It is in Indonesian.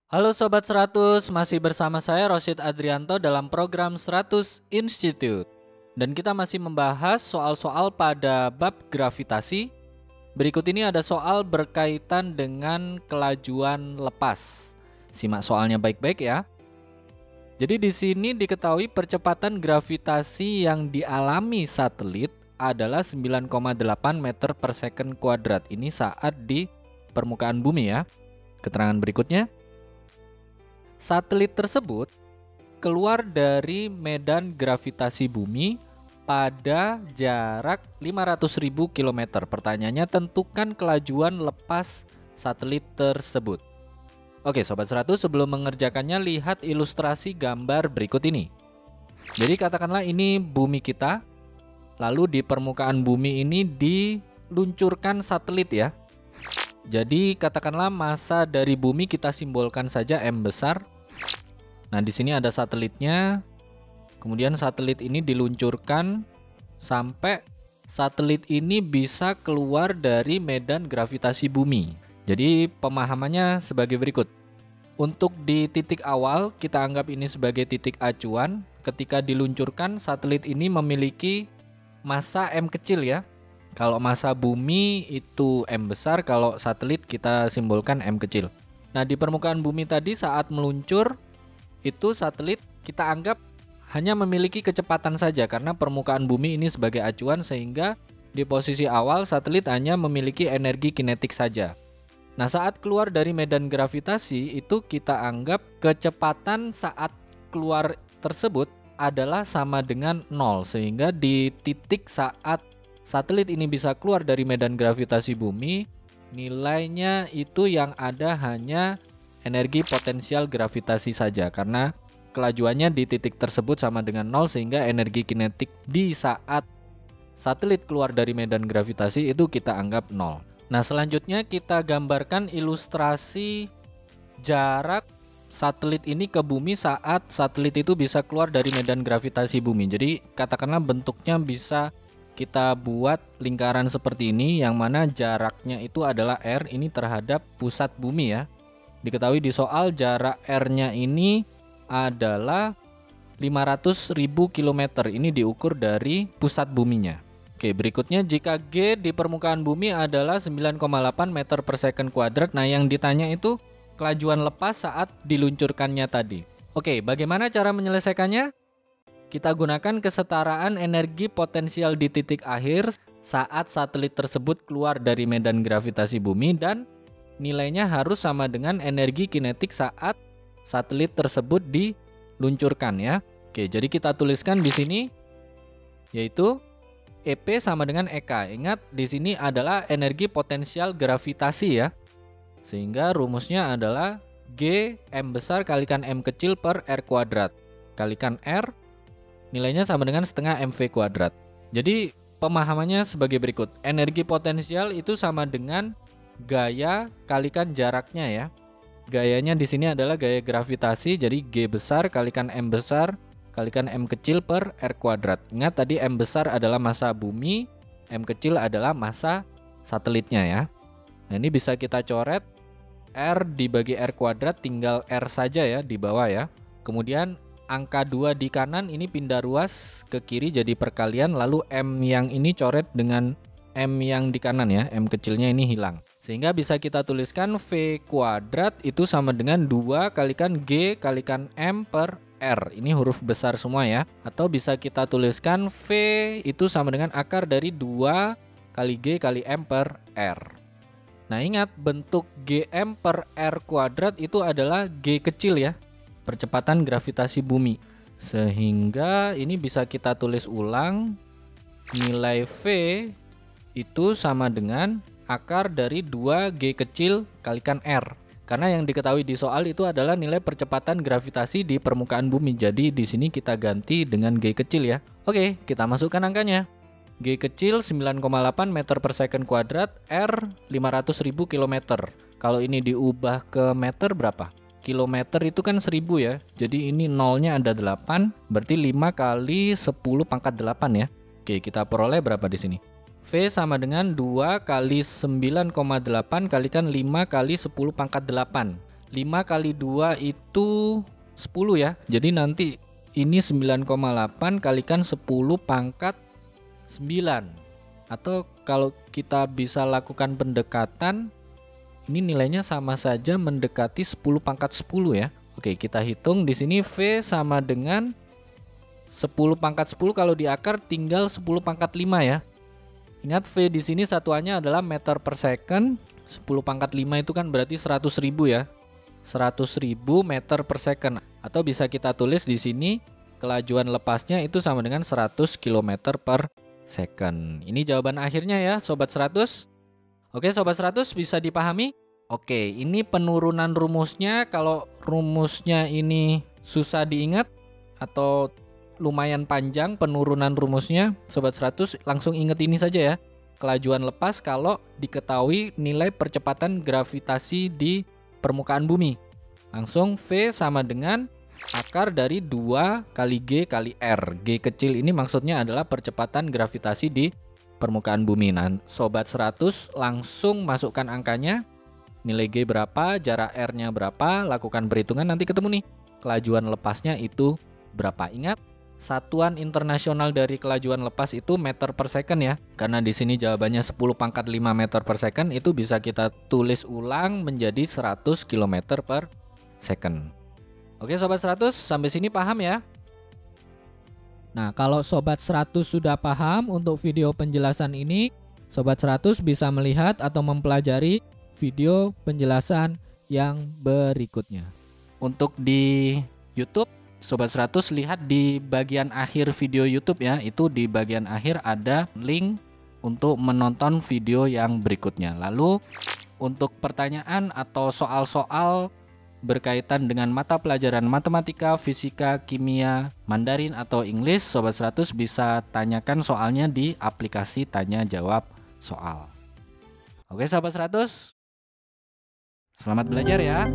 Halo Sobat 100, masih bersama saya Rosid Adrianto dalam program 100 Institute. Dan kita masih membahas soal-soal pada bab gravitasi. Berikut ini ada soal berkaitan dengan kelajuan lepas. Simak soalnya baik-baik ya. Jadi di sini diketahui percepatan gravitasi yang dialami satelit adalah 9,8 meter per second kuadrat. Ini saat di permukaan bumi ya. Keterangan berikutnya. Satelit tersebut keluar dari medan gravitasi bumi pada jarak 500.000 km. Pertanyaannya, tentukan kelajuan lepas satelit tersebut. Oke Sobat 100, sebelum mengerjakannya lihat ilustrasi gambar berikut ini. Jadi katakanlah ini bumi kita, lalu di permukaan bumi ini diluncurkan satelit ya. Jadi katakanlah massa dari bumi kita simbolkan saja M besar. Nah, di sini ada satelitnya. Kemudian satelit ini diluncurkan sampai satelit ini bisa keluar dari medan gravitasi bumi. Jadi pemahamannya sebagai berikut. Untuk di titik awal kita anggap ini sebagai titik acuan. Ketika diluncurkan satelit ini memiliki massa M kecil ya. Kalau massa bumi itu M besar, kalau satelit kita simbolkan M kecil. Nah, di permukaan bumi tadi saat meluncur, itu satelit kita anggap hanya memiliki kecepatan saja karena permukaan bumi ini sebagai acuan, sehingga di posisi awal satelit hanya memiliki energi kinetik saja. Nah, saat keluar dari medan gravitasi itu kita anggap kecepatan saat keluar tersebut adalah sama dengan 0, sehingga di titik saat satelit ini bisa keluar dari medan gravitasi bumi, nilainya itu yang ada hanya energi potensial gravitasi saja, karena kelajuannya di titik tersebut sama dengan 0, sehingga energi kinetik di saat satelit keluar dari medan gravitasi itu kita anggap 0. Nah, selanjutnya kita gambarkan ilustrasi jarak satelit ini ke bumi saat satelit itu bisa keluar dari medan gravitasi bumi. Jadi katakanlah bentuknya bisa kita buat lingkaran seperti ini, yang mana jaraknya itu adalah R ini terhadap pusat bumi ya. Diketahui di soal jarak R-nya ini adalah 500.000 km. Ini diukur dari pusat buminya. Oke, berikutnya jika G di permukaan bumi adalah 9,8 meter per second kuadrat. Nah, yang ditanya itu kelajuan lepas saat diluncurkannya tadi. Oke, bagaimana cara menyelesaikannya? Kita gunakan kesetaraan energi potensial di titik akhir saat satelit tersebut keluar dari medan gravitasi bumi, dan nilainya harus sama dengan energi kinetik saat satelit tersebut diluncurkan ya. Oke, jadi kita tuliskan di sini yaitu EP sama dengan EK. Ingat di sini adalah energi potensial gravitasi ya. Sehingga rumusnya adalah G M besar kalikan M kecil per R kuadrat kalikan R, nilainya sama dengan setengah MV kuadrat. Jadi pemahamannya sebagai berikut. Energi potensial itu sama dengan gaya kalikan jaraknya ya. Gayanya di sini adalah gaya gravitasi, jadi G besar kalikan M besar kalikan M kecil per R kuadrat. Ingat tadi M besar adalah massa bumi, M kecil adalah massa satelitnya ya. Nah, ini bisa kita coret, R dibagi R kuadrat tinggal R saja ya di bawah ya. Kemudian angka 2 di kanan ini pindah ruas ke kiri jadi perkalian, lalu M yang ini coret dengan M yang di kanan ya, M kecilnya ini hilang. Sehingga bisa kita tuliskan V kuadrat itu sama dengan 2 kalikan G kalikan M per R. Ini huruf besar semua ya. Atau bisa kita tuliskan V itu sama dengan akar dari 2 kali G kali M per R. Nah, ingat bentuk GM per R kuadrat itu adalah G kecil ya, percepatan gravitasi bumi. Sehingga ini bisa kita tulis ulang, nilai V itu sama dengan akar dari 2G kecil kalikan R. Karena yang diketahui di soal itu adalah nilai percepatan gravitasi di permukaan bumi. Jadi di sini kita ganti dengan G kecil ya. Oke, kita masukkan angkanya. G kecil 9,8 meter per second kuadrat, R 500.000 km. Kalau ini diubah ke meter berapa? Kilometer itu kan 1000 ya. Jadi ini nolnya ada 8, berarti 5 kali 10 pangkat 8 ya. Oke, kita peroleh berapa di sini? V sama dengan 2 kali 9,8 kalikan 5 kali 10 pangkat 8. 5 kali 2 itu 10 ya. Jadi nanti ini 9,8 kalikan 10 pangkat 9. Atau kalau kita bisa lakukan pendekatan, ini nilainya sama saja mendekati 10 pangkat 10 ya. Oke, kita hitung di sini V sama dengan 10 pangkat 10 kalau di akar tinggal 10 pangkat 5 ya. Ingat V di sini satuannya adalah meter per second. 10 pangkat 5 itu kan berarti 100.000 ya. 100.000 meter per second. Atau bisa kita tulis di sini kelajuan lepasnya itu sama dengan 100 km per second. Ini jawaban akhirnya ya Sobat 100. Oke Sobat 100 bisa dipahami? Oke, ini penurunan rumusnya. Kalau rumusnya ini susah diingat atau lumayan panjang penurunan rumusnya, Sobat 100 langsung ingat ini saja ya. Kelajuan lepas kalau diketahui nilai percepatan gravitasi di permukaan bumi. Langsung V sama dengan akar dari 2 kali G kali R. G kecil ini maksudnya adalah percepatan gravitasi di permukaan bumi. Nah, Sobat 100 langsung masukkan angkanya. Nilai G berapa, jarak R-nya berapa, lakukan perhitungan, nanti ketemu nih. Kelajuan lepasnya itu berapa. Ingat, satuan internasional dari kelajuan lepas itu meter per second ya. Karena di sini jawabannya 10 pangkat 5 meter per second, itu bisa kita tulis ulang menjadi 100 km per second. Oke Sobat 100, sampai sini paham ya? Nah, kalau Sobat 100 sudah paham untuk video penjelasan ini, Sobat 100 bisa melihat atau mempelajari video penjelasan yang berikutnya. Untuk di YouTube, Sobat 100 lihat di bagian akhir video YouTube ya. Itu di bagian akhir ada link untuk menonton video yang berikutnya. Lalu untuk pertanyaan atau soal-soal berkaitan dengan mata pelajaran matematika, fisika, kimia, Mandarin atau English, Sobat 100 bisa tanyakan soalnya di aplikasi tanya jawab soal. Oke Sobat 100, selamat belajar ya.